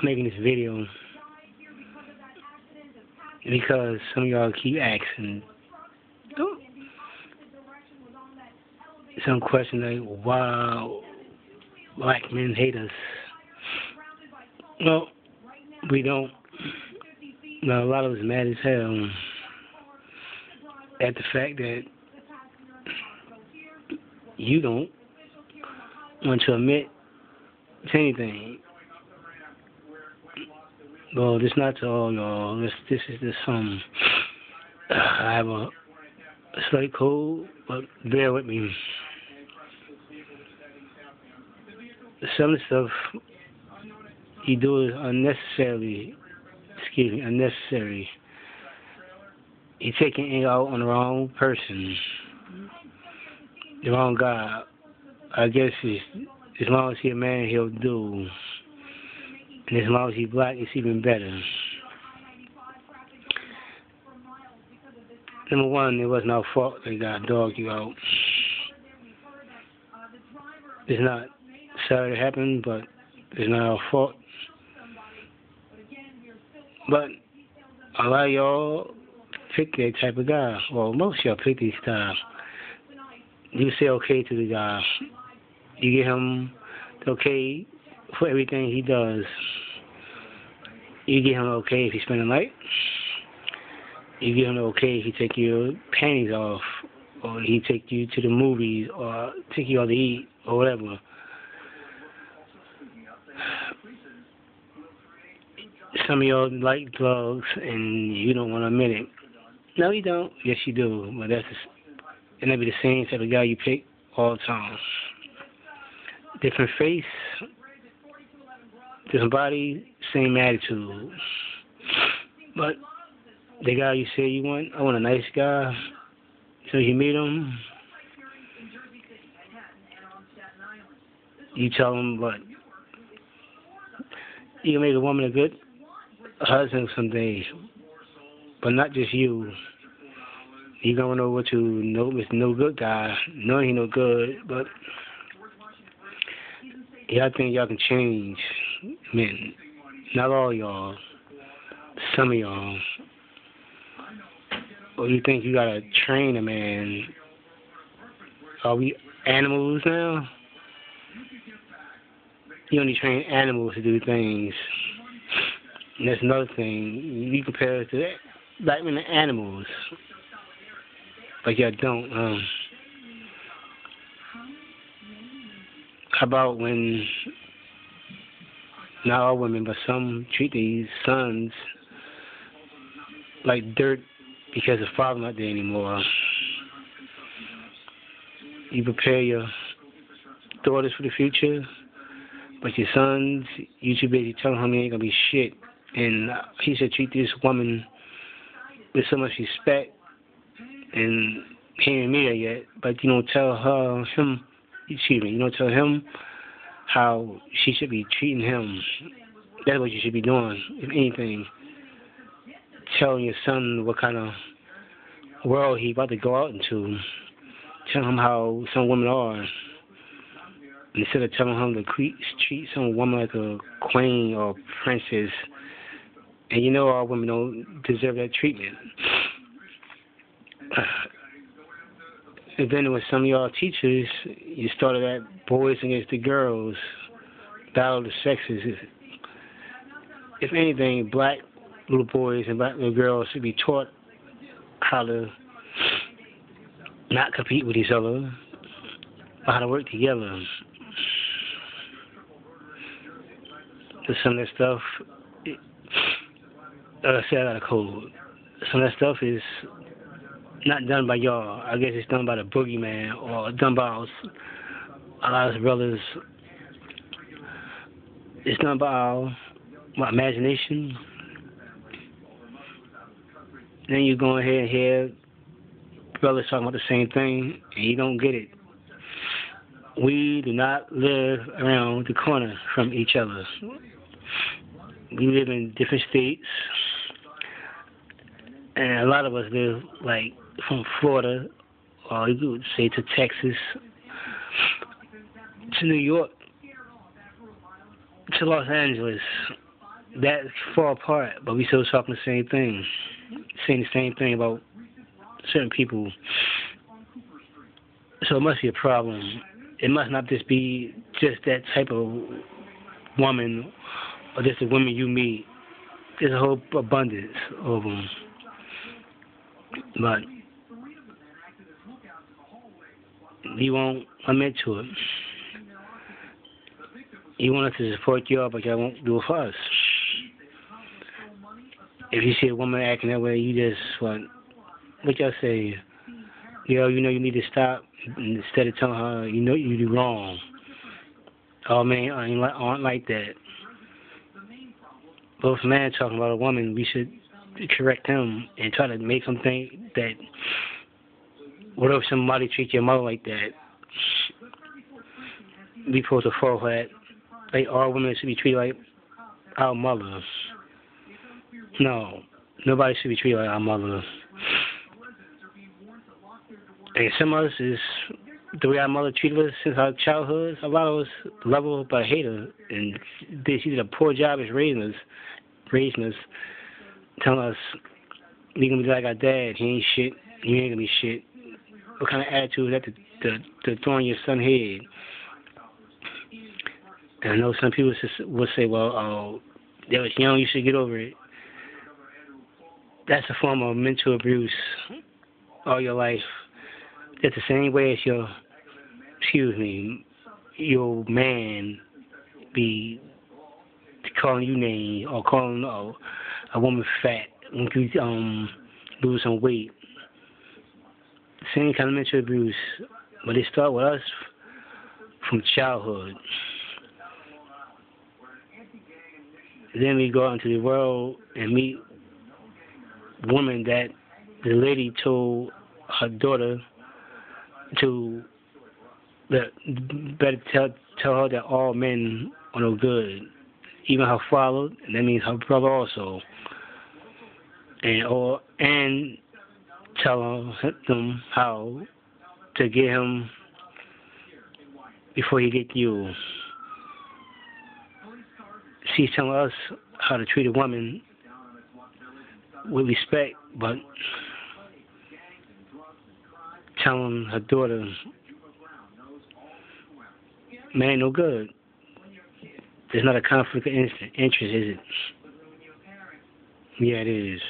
I'm making this video because some of y'all keep asking some question like, why black men hate us. Well, we don't. No, a lot of us mad as hell at the fact that you don't want to admit to anything. Well, this not to all y'all. This is just some. I have a slight cold, but bear with me. Some of the stuff you do is unnecessary. You're taking it out on the wrong person, the wrong guy. I guess as long as he's a man, he'll do. And as long as he's black, it's even better. Number one, it wasn't our fault they got dogged you out. It's not sorry it happened, but it's not our fault. But a lot of y'all pick that type of guy. Well, most of y'all pick this style. You say okay to the guy. You give him the okay for everything he does. You give him the okay if he spend the night. You give him the okay if he take your panties off, or he take you to the movies, or take you out to eat, or whatever. Some of y'all like drugs, and you don't want to admit it. No, you don't. Yes, you do. But it'll be the same type of guy you pick all the time. Different face, different body, same attitude. But the guy you say you want, I want a nice guy. So you meet him, you tell him, but you can make a woman a good husband someday, but not just you. You gonna know what you know. It's no good guy. Knowing he no good, but yeah, I think y'all can change. I mean, not all y'all. Some of y'all. Or you think you gotta train a man? Are we animals now? You only train animals to do things. And that's another thing. You compare it to that, black men and animals. But y'all don't. How about when, not all women, but some treat these sons like dirt because the father's not there anymore. You prepare your daughters for the future, but your sons, you should basically tell him he ain't gonna be shit. And he should treat this woman with so much respect. And he ain't meet her yet, but you don't tell you don't tell him how she should be treating him. That's what you should be doing, if anything. Telling your son what kind of world he about to go out into. Tell him how some women are. Instead of telling him to treat some woman like a queen or princess. And you know all women don't deserve that treatment. And then with some of y'all teachers, you started at boys against the girls, battle of the sexes. If anything, black little boys and black little girls should be taught how to not compete with each other, but how to work together. So some of that stuff, like I said, I got a code. Some of that stuff is not done by y'all. I guess it's done by the boogeyman or done by a lot of us brothers. It's done by our imagination. Then you go ahead and hear brothers talking about the same thing, and you don't get it. We do not live around the corner from each other. We live in different states, and a lot of us live like from Florida, or you could say to Texas, to New York, to Los Angeles. that far apart, but we still talking the same thing, saying the same thing about certain people. So it must be a problem. It must not just be just that type of woman or just the women you meet. There's a whole abundance of them. But you won't admit to it. You want us to support y'all, but y'all won't do it for us. If you see a woman acting that way, you just, what y'all say? Yo, you know you need to stop. Instead of telling her, you know you do wrong. Oh, man, aren't like that. But if a man talking about a woman, we should correct him and try to make him think that, what if somebody treats your mother like that? We supposed to fall for that. Like, all women should be treated like our mothers. No, nobody should be treated like our mothers. And some of us is the way our mother treated us since our childhood. A lot of us love her but hate her, and she did a poor job at raising us, telling us we gonna be like our dad. He ain't shit. You ain't gonna be shit. What kind of attitude is that to throw on your son's head? And I know some people will say, well, oh, they was young, you should get over it. That's a form of mental abuse all your life. It's the same way as your man be calling you names or calling a woman fat when you lose some weight. Same kind of mental abuse, but it start with us from childhood. Then we go out into the world and meet women that the lady told her daughter to better tell her that all men are no good, even her father, and that means her brother also, and tell them how to get him before he get you. She's telling us how to treat a woman with respect, but telling her daughter, man, no good. There's not a conflict of interest, is it? Yeah, it is.